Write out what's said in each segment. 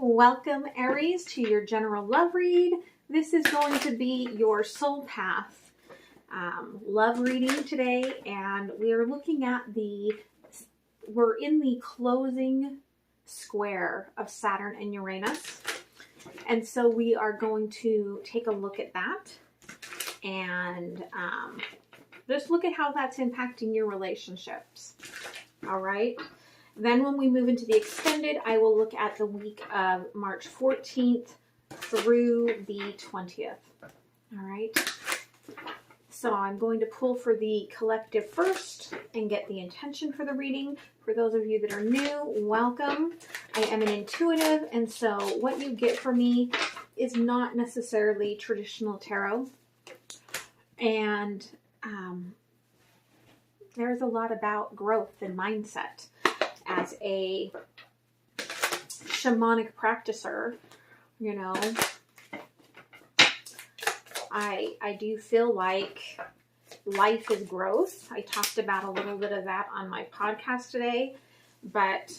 Welcome, Aries, to your general love read. This is going to be your soul path love reading today, and we are looking at we're in the closing square of Saturn and Uranus, and so we are going to take a look at that and just look at how that's impacting your relationships. All right. Then when we move into the extended, I will look at the week of March 14th through the 20th. All right. So I'm going to pull for the collective first and get the intention for the reading. For those of you that are new, welcome. I am an intuitive, and so what you get from me is not necessarily traditional tarot. And there's a lot about growth and mindset. As a shamanic practicer, you know, I do feel like life is growth. I talked about a little bit of that on my podcast today, but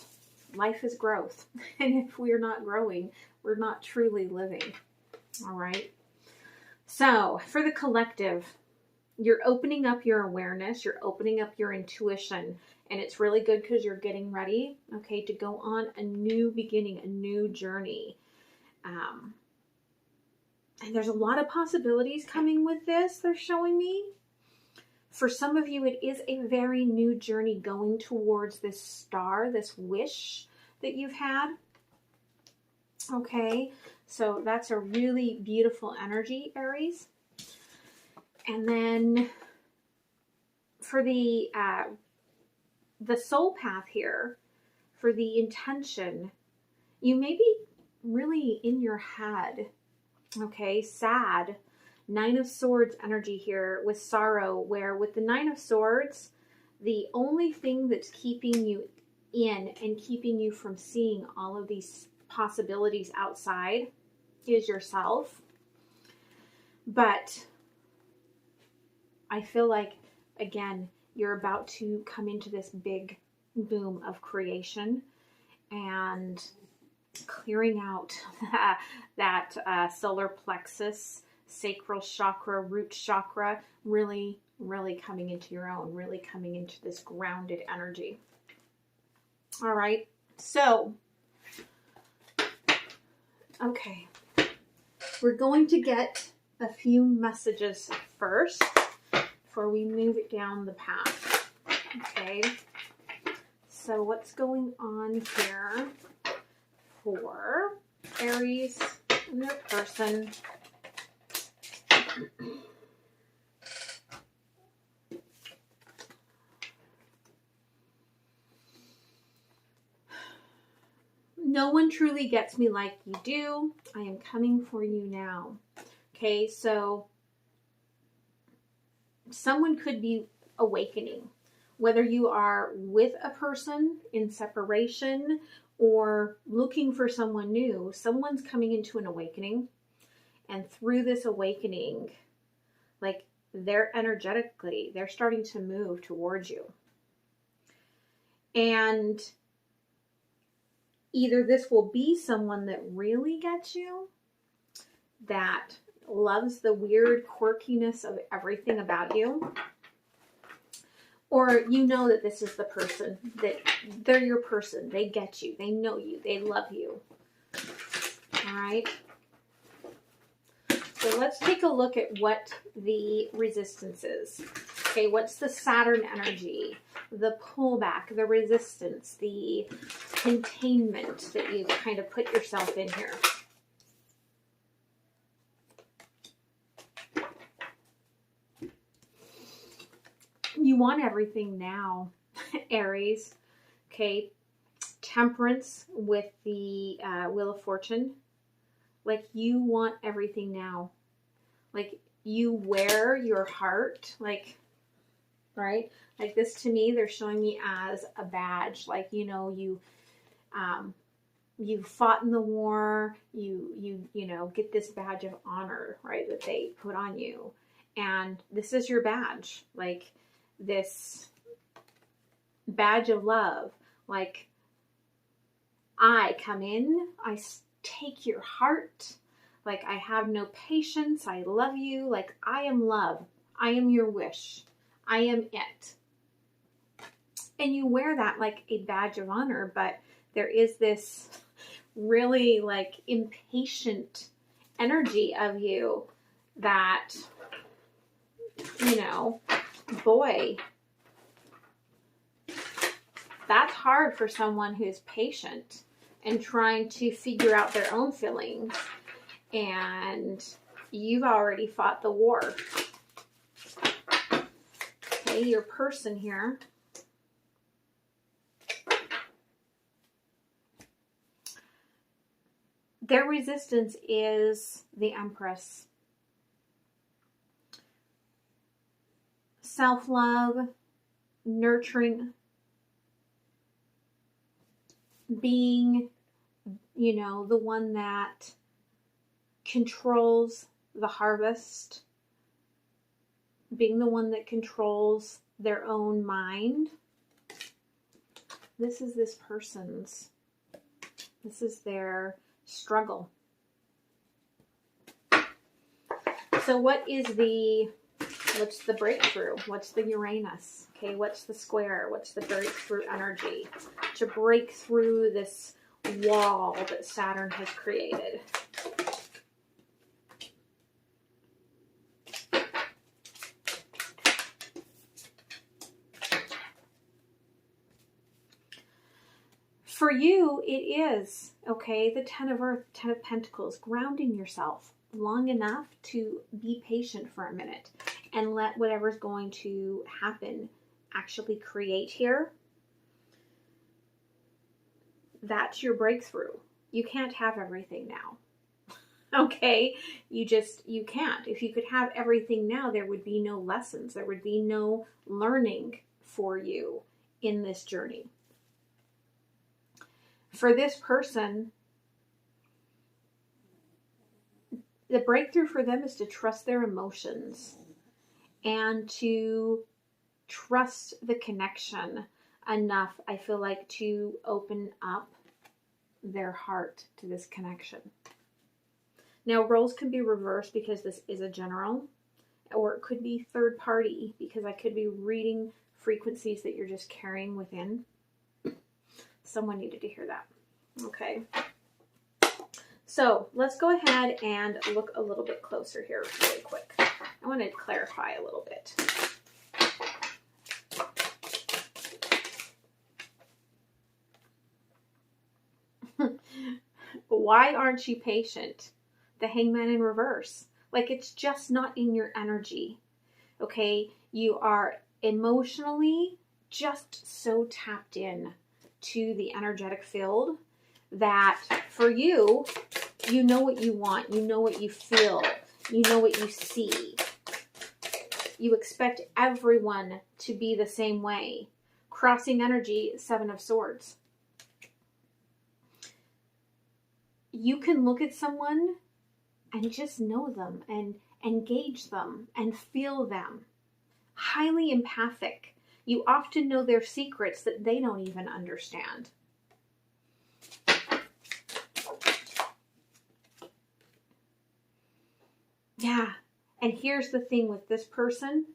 life is growth. And if we're not growing, we're not truly living. All right. So for the collective, you're opening up your awareness, you're opening up your intuition, and it's really good because you're getting ready, okay, to go on a new beginning, a new journey. And there's a lot of possibilities coming with this, they're showing me. For some of you, it is a very new journey going towards this star, this wish that you've had. Okay, so that's a really beautiful energy, Aries. And then for the soul path here, for the intention, you may be really in your head, okay, sad. Nine of Swords energy here with sorrow, where with the Nine of Swords, the only thing that's keeping you in and keeping you from seeing all of these possibilities outside is yourself. But I feel like, again, you're about to come into this big boom of creation and clearing out that solar plexus, sacral chakra, root chakra, really, really coming into your own, really coming into this grounded energy. All right. So, okay. We're going to get a few messages first before we move it down the path. Okay, so what's going on here for Aries and their person? No one truly gets me like you do. I am coming for you now. Okay, so someone could be awakening, whether you are with a person in separation or looking for someone new. Someone's coming into an awakening, and through this awakening, like they're starting to move towards you. And either this will be someone that really gets you, that loves the weird quirkiness of everything about you, or you know that this is the person, that they're your person, they get you, they know you, they love you. All right, so let's take a look at what the resistance is. Okay, what's the Saturn energy, the pullback, the resistance, the containment that you kind of put yourself in here? You want everything now, Aries. Okay, Temperance with the Wheel of Fortune. Like, you want everything now. Like, you wear your heart, like, right? Like, this to me, they're showing me as a badge. Like, you know, you fought in the war, you know, get this badge of honor, right, that they put on you. And this is your badge. Like, this badge of love. Like, I come in, take your heart. Like, I have no patience. I love you. Like, I am love. I am your wish. I am it. And you wear that like a badge of honor, but there is this really like impatient energy of you that, you know, boy, that's hard for someone who's patient and trying to figure out their own feelings. And you've already fought the war. Okay, your person here. Their resistance is the Empress. Self-love, nurturing, being, you know, the one that controls the harvest, being the one that controls their own mind. This is this person's. This is their struggle. So what's the breakthrough? What's the Uranus? Okay, what's the square? What's the breakthrough energy to break through this wall that Saturn has created? For you, it is, okay, the 10 of Earth, 10 of Pentacles, grounding yourself long enough to be patient for a minute and let whatever's going to happen actually create here. That's your breakthrough. You can't have everything now. Okay? You can't. If you could have everything now, there would be no lessons. There would be no learning for you in this journey. For this person, the breakthrough for them is to trust their emotions and to trust the connection enough, I feel like, to open up their heart to this connection. Now, roles can be reversed because this is a general, or it could be third party because I could be reading frequencies that you're just carrying within. Someone needed to hear that. Okay. So let's go ahead and look a little bit closer here really quick. I want to clarify a little bit. Why aren't you patient? The Hangman in reverse. Like, it's just not in your energy. Okay? You are emotionally just so tapped in to the energetic field that for you, you know what you want, you know what you feel, you know what you see. You expect everyone to be the same way. Crossing energy, 7 of Swords. You can look at someone and just know them and engage them and feel them. Highly empathic. You often know their secrets that they don't even understand. Yeah. And here's the thing with this person.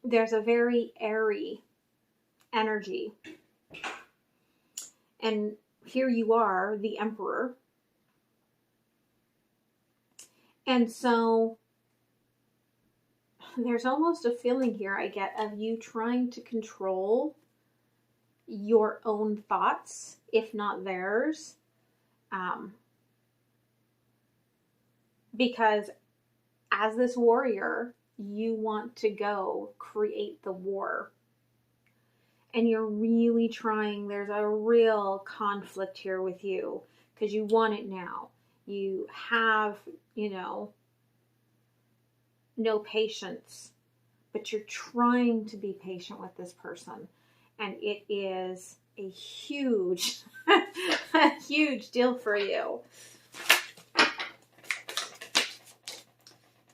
There's a very airy energy. And here you are, the Emperor. And so there's almost a feeling here I get of you trying to control your own thoughts, if not theirs. Because as this warrior, you want to go create the war. And you're really trying. There's a real conflict here with you because you want it now. You have, no patience, but you're trying to be patient with this person. And it is a huge, a huge deal for you.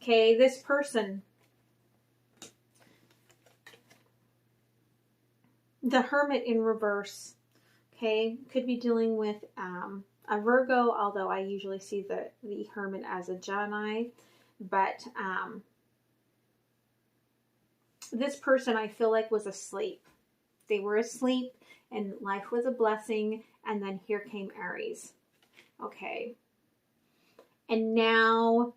Okay, this person, the Hermit in reverse. Okay, could be dealing with a Virgo, although I usually see the Hermit as a Gemini. But this person, I feel like, was asleep. They were asleep and life was a blessing, and then here came Aries. Okay. And now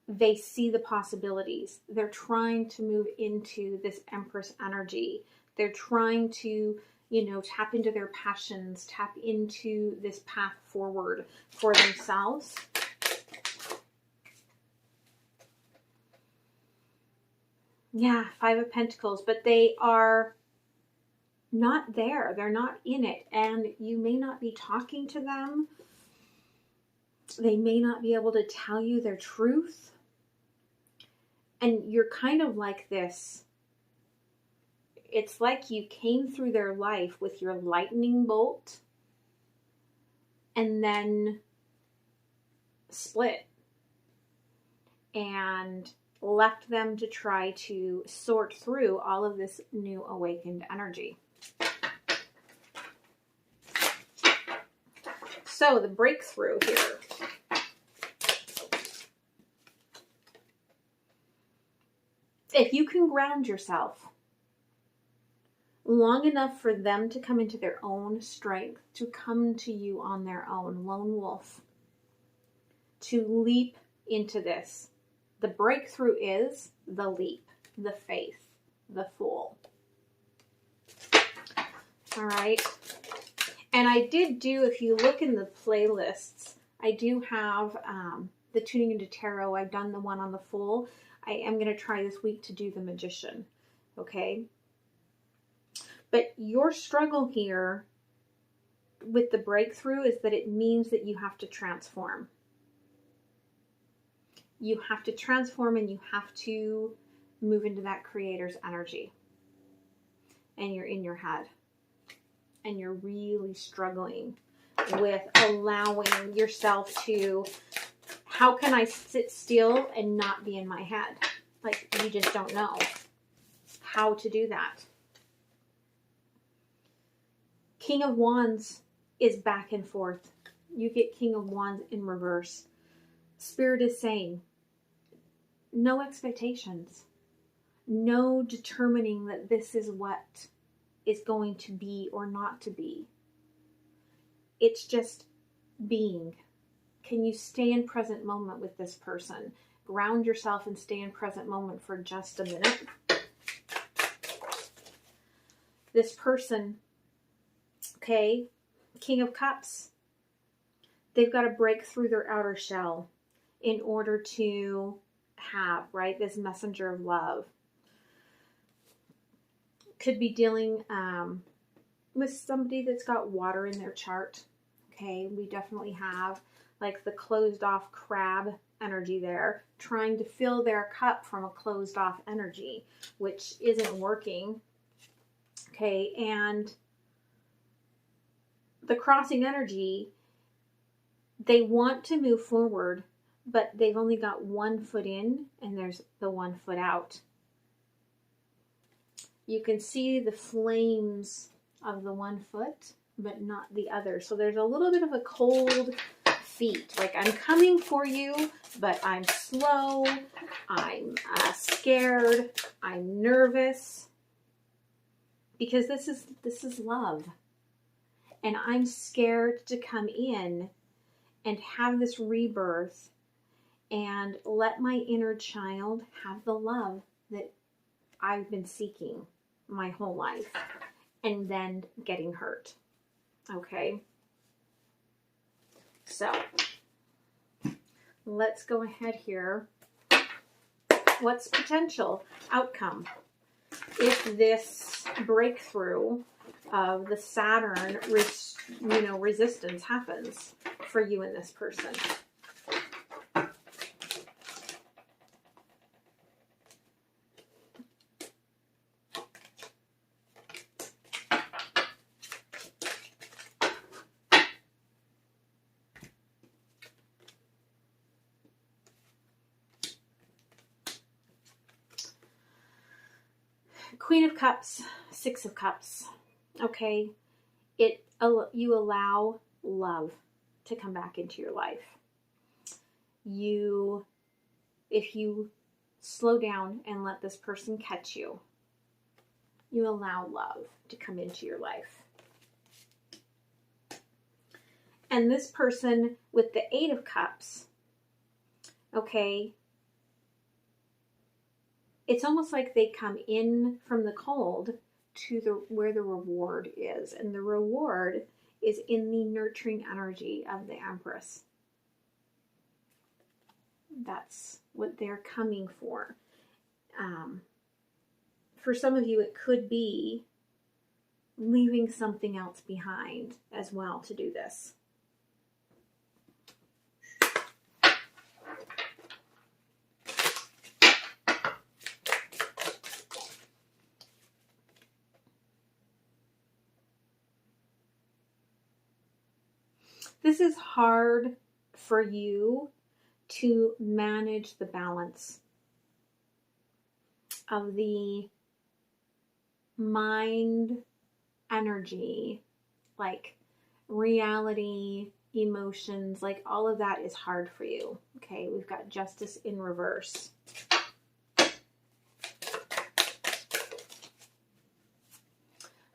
they see the possibilities. They're trying to move into this Empress energy. They're trying to, you know, tap into their passions, tap into this path forward for themselves. Yeah, Five of Pentacles, but they are not there. They're not in it. And you may not be talking to them. They may not be able to tell you their truth. And you're kind of like this. It's like you came through their life with your lightning bolt and then split and left them to try to sort through all of this new awakened energy. So the breakthrough here. If you can ground yourself long enough for them to come into their own strength, to come to you on their own, lone wolf, to leap into this. The breakthrough is the leap, the faith, the fool. All right. And I did do, if you look in the playlists, I do have the Tuning into Tarot. I've done the one on the Fool. I am going to try this week to do the Magician. Okay. But your struggle here with the breakthrough is that it means that you have to transform. You have to transform and you have to move into that creator's energy. And you're in your head. And you're really struggling with allowing yourself to, how can I sit still and not be in my head? Like, you just don't know how to do that. King of Wands is back and forth. You get King of Wands in reverse. Spirit is saying, no expectations. No determining that this is what is going to be or not to be. It's just being. Can you stay in present moment with this person? Ground yourself and stay in present moment for just a minute. This person, okay, King of Cups, they've got to break through their outer shell in order to have, right, this messenger of love. Could be dealing with somebody that's got water in their chart. Okay, we definitely have like the closed off crab energy there, trying to fill their cup from a closed off energy, which isn't working. Okay, and the crossing energy, they want to move forward, but they've only got 1 foot in and there's the 1 foot out. You can see the flames of the 1 foot, but not the other. So there's a little bit of a cold feet. Like, I'm coming for you, but I'm slow. I'm scared. I'm nervous. Because this is love. And I'm scared to come in and have this rebirth and let my inner child have the love that I've been seeking my whole life, and then getting hurt. Okay. So let's go ahead here. What's potential outcome if this breakthrough of the Saturn resistance happens for you and this person? Queen of Cups, 6 of Cups. Okay, you allow love to come back into your life. If you slow down and let this person catch you, you allow love to come into your life. And this person with the 8 of Cups, okay, it's almost like they come in from the cold to where the reward is. And the reward is in the nurturing energy of the Empress. That's what they're coming for. For some of you, it could be leaving something else behind as well to do this. This is hard for you to manage the balance of the mind energy, like reality, emotions, like all of that is hard for you. Okay, we've got Justice in reverse.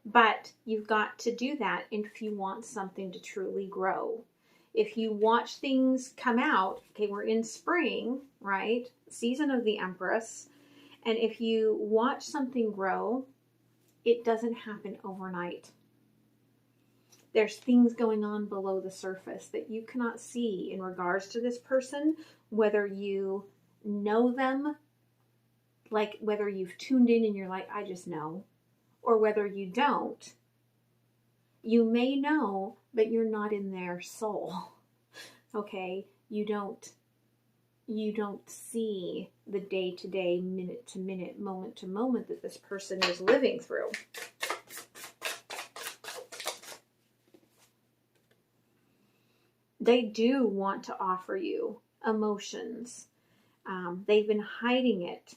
But you've got to do that if you want something to truly grow. If you watch things come out, okay, we're in spring, right? Season of the Empress. And if you watch something grow, it doesn't happen overnight. There's things going on below the surface that you cannot see in regards to this person, whether you know them, like whether you've tuned in and you're like, I just know, or whether you don't. You may know, but you're not in their soul. Okay? You don't see the day-to-day, minute-to-minute, moment-to-moment that this person is living through. They do want to offer you emotions. They've been hiding it.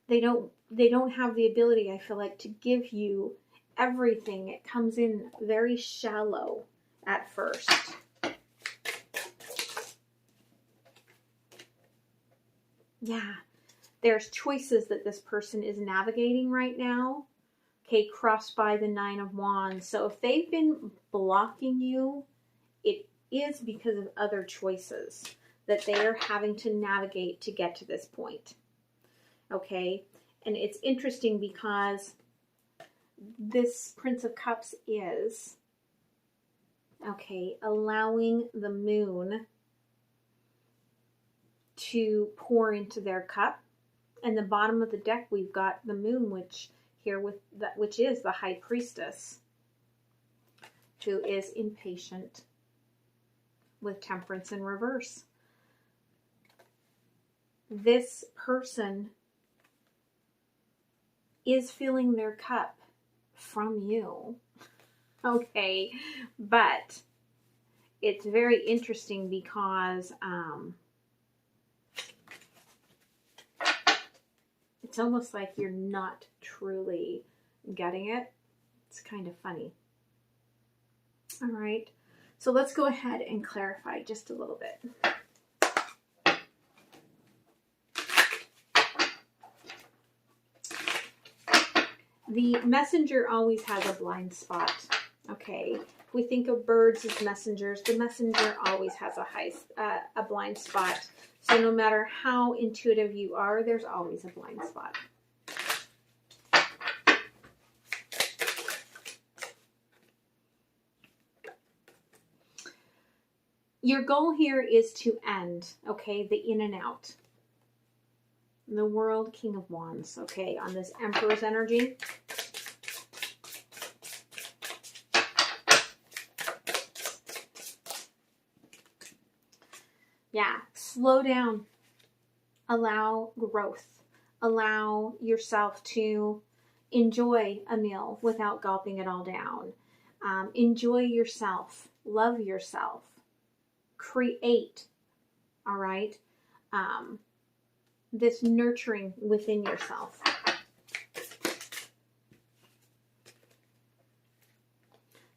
They don't have the ability, I feel like, to give you everything. It comes in very shallow at first. Yeah, there's choices that this person is navigating right now. Okay, crossed by the 9 of Wands. So if they've been blocking you, it is because of other choices that they are having to navigate to get to this point. Okay, and it's interesting because this Prince of Cups is, okay, allowing the moon to pour into their cup. And the bottom of the deck, we've got the moon, which is the High Priestess, who is impatient with Temperance in reverse. This person is filling their cup from you. Okay, but it's very interesting because it's almost like you're not truly getting it. It's kind of funny. All right, so let's go ahead and clarify just a little bit. The messenger always has a blind spot. Okay, if we think of birds as messengers, the messenger always has a blind spot. So no matter how intuitive you are, there's always a blind spot. Your goal here is to end, okay, the in and out. The World, King of Wands, okay, on this Emperor's energy. Yeah, slow down. Allow growth. Allow yourself to enjoy a meal without gulping it all down. Enjoy yourself. Love yourself. Create, all right? This nurturing within yourself.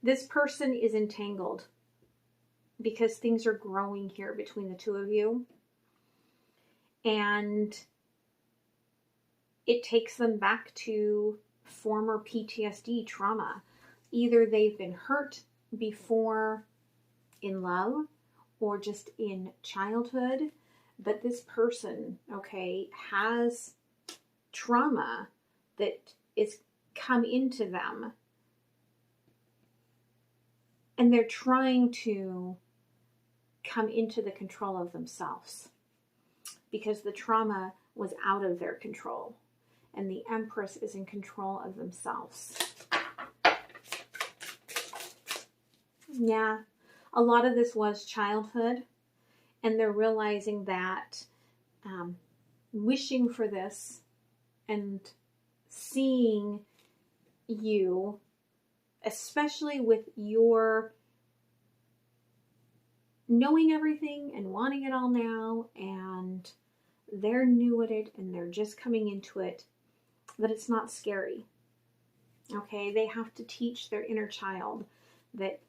This person is entangled because things are growing here between the two of you. And it takes them back to former PTSD trauma. Either they've been hurt before in love or just in childhood, but this person, okay, has trauma that is come into them, and they're trying to come into the control of themselves because the trauma was out of their control, and the Empress is in control of themselves. Yeah, a lot of this was childhood, and they're realizing that wishing for this and seeing you, especially with your knowing everything and wanting it all now, and they're new at it and they're just coming into it, that it's not scary. Okay, they have to teach their inner child that,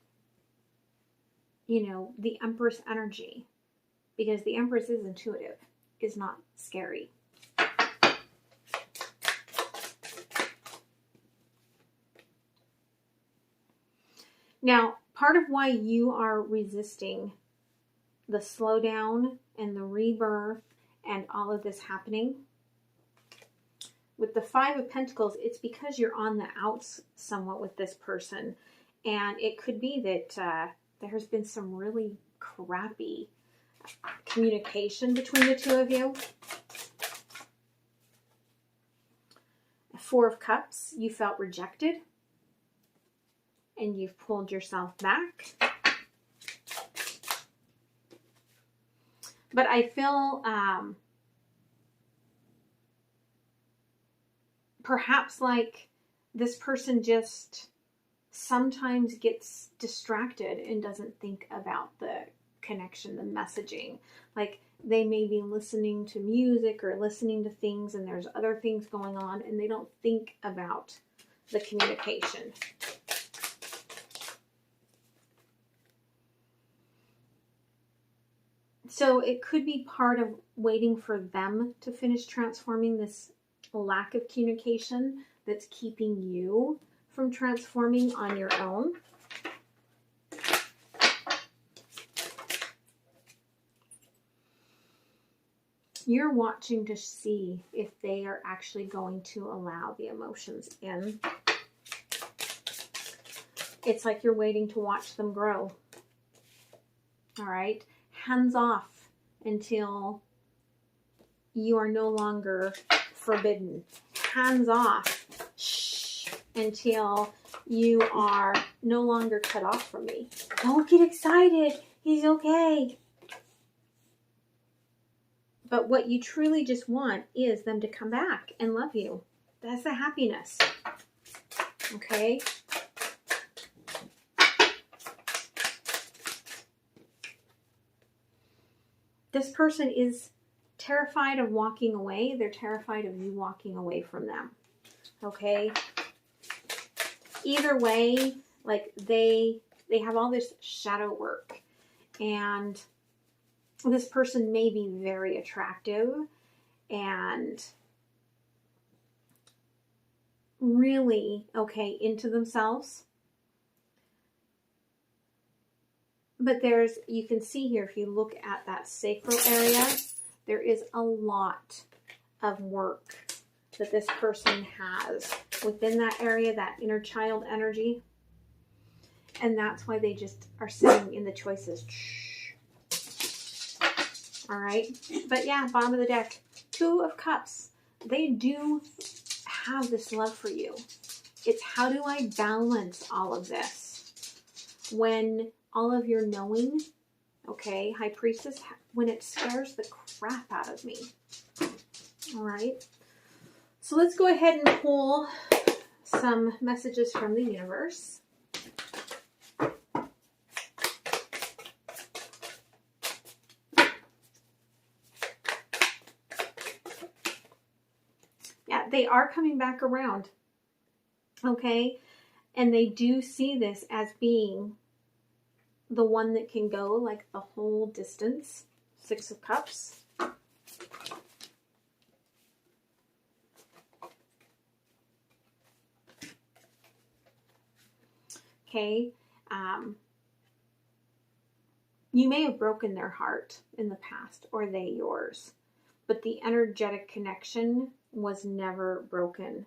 you know, the Empress energy, because the Empress is intuitive, is not scary. Now, part of why you are resisting the slowdown and the rebirth and all of this happening, with the Five of Pentacles, it's because you're on the outs somewhat with this person. And it could be that there's been some really crappy communication between the two of you. Four of Cups, you felt rejected and you've pulled yourself back. But I feel perhaps like this person just sometimes gets distracted and doesn't think about the connection, the messaging. Like they may be listening to music or listening to things and there's other things going on and they don't think about the communication. So it could be part of waiting for them to finish transforming this lack of communication that's keeping you from transforming on your own. You're watching to see if they are actually going to allow the emotions in. It's like you're waiting to watch them grow. All right? Hands off until you are no longer forbidden. Hands off until you are no longer cut off from me. Don't get excited. He's okay. But what you truly just want is them to come back and love you. That's the happiness. Okay? This person is terrified of walking away. They're terrified of you walking away from them. Okay? Either way, like they have all this shadow work. And this person may be very attractive and really, okay, into themselves. But you can see here, if you look at that sacral area, there is a lot of work that this person has within that area, that inner child energy. And that's why they just are sitting in the choices. All right. But yeah, bottom of the deck, Two of Cups. They do have this love for you. It's how do I balance all of this when all of your knowing, okay, High Priestess, when it scares the crap out of me. All right. So let's go ahead and pull some messages from the universe. Yeah, they are coming back around. Okay. And they do see this as being the one that can go like the whole distance. Six of Cups. Okay. You may have broken their heart in the past, or they yours, but the energetic connection was never broken.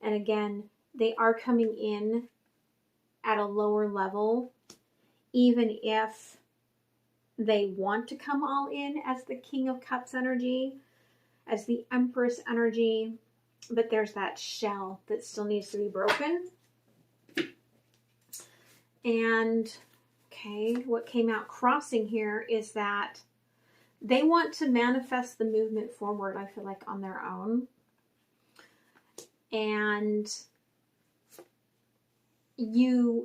And again, they are coming in at a lower level, even if they want to come all in as the King of Cups energy, as the Empress energy, but there's that shell that still needs to be broken. And okay, what came out crossing here is that they want to manifest the movement forward, I feel like, on their own. And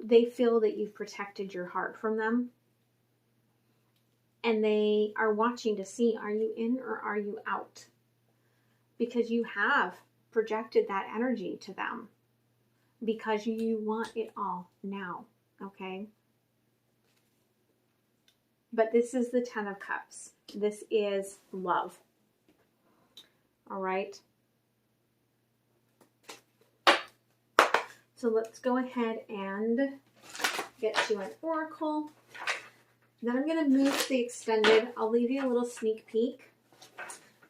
they feel that you've protected your heart from them. And they are watching to see, are you in or are you out? Because you have projected that energy to them. Because you want it all now, okay? But this is the Ten of Cups. This is love. All right? So let's go ahead and get you an oracle. Then I'm going to move to the extended. I'll leave you a little sneak peek.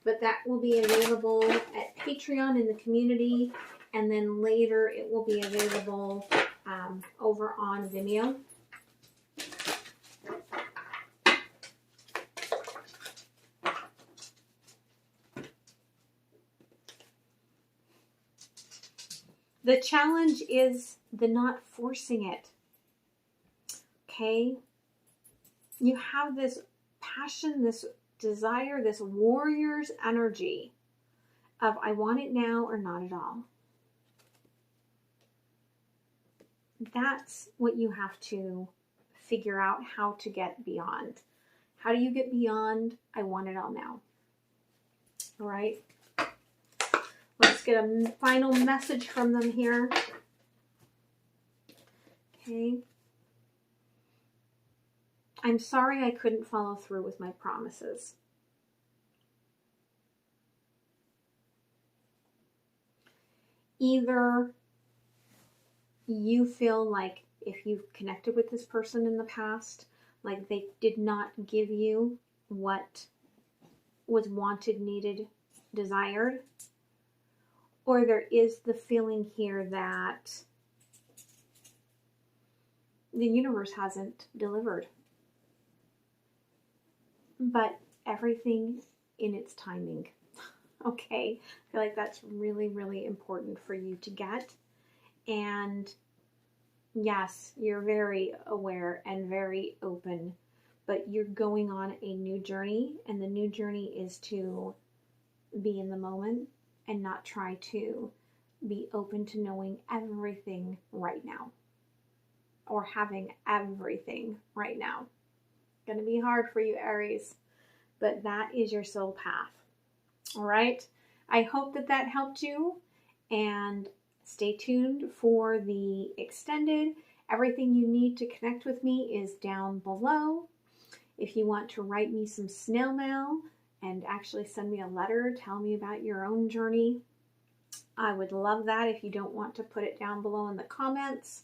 But that will be available at Patreon in the community. And then later it will be available over on Vimeo. The challenge is the not forcing it. Okay? You have this passion, this desire, this warrior's energy of I want it now or not at all. That's what you have to figure out how to get beyond. How do you get beyond I want it all now? All right? Let's get a final message from them here. Okay. I'm sorry I couldn't follow through with my promises. Either you feel like if you've connected with this person in the past, like they did not give you what was wanted, needed, desired, or there is the feeling here that the universe hasn't delivered. But everything in its timing. Okay? I feel like that's really, really important for you to get. And yes, you're very aware and very open, but you're going on a new journey, and the new journey is to be in the moment and not try to be open to knowing everything right now or having everything right now. Going to be hard for you, Aries, but that is your soul path. All right. I hope that that helped you, and stay tuned for the extended. Everything you need to connect with me is down below. If you want to write me some snail mail and actually send me a letter, tell me about your own journey, I would love that. If you don't want to put it down below in the comments,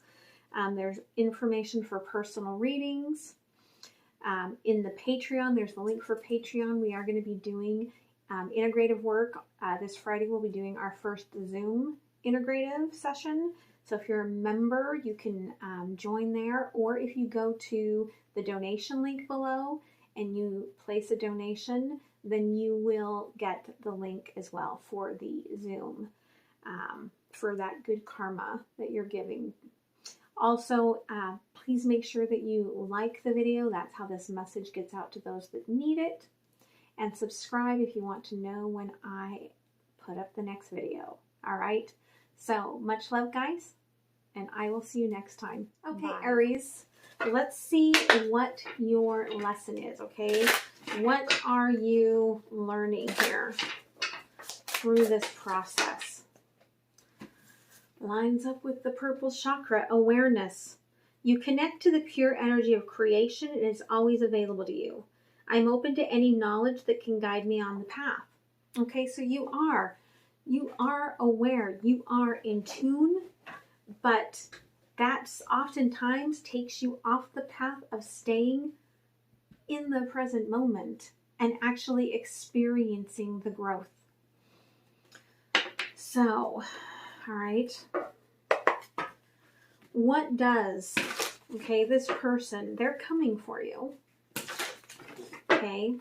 there's information for personal readings. In the Patreon, there's the link for Patreon. We are going to be doing integrative work. This Friday we'll be doing our first Zoom integrative session. So if you're a member, you can join there, or if you go to the donation link below and you place a donation, then you will get the link as well for the Zoom for that good karma that you're giving. Also, please make sure that you like the video. That's how this message gets out to those that need it. And subscribe if you want to know when I put up the next video. All right? So, much love, guys, and I will see you next time. Okay, bye. Aries, let's see what your lesson is, okay? What are you learning here through this process? Lines up with the purple chakra, awareness. You connect to the pure energy of creation and it's always available to you. I'm open to any knowledge that can guide me on the path. Okay, so you are aware, you are in tune, but that's oftentimes takes you off the path of staying in the present moment and actually experiencing the growth. So, all right. What does, okay, this person, they're coming for you. Okay.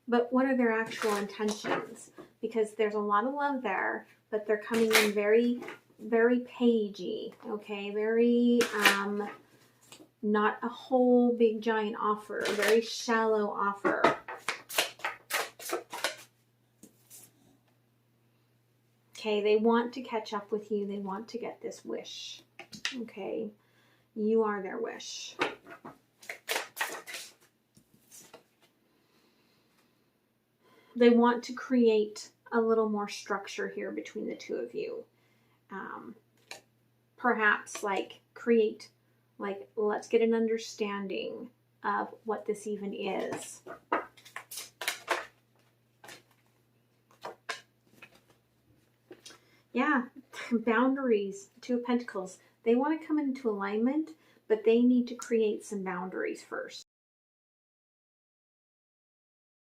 But what are their actual intentions? Because there's a lot of love there, but they're coming in very, very pagey. Okay. Very, not a whole big giant offer, a very shallow offer. Okay, they want to catch up with you. They want to get this wish. Okay, you are their wish. They want to create a little more structure here between the two of you. Perhaps create, let's get an understanding of what this even is. Yeah, boundaries, Two of Pentacles. They want to come into alignment, but they need to create some boundaries first.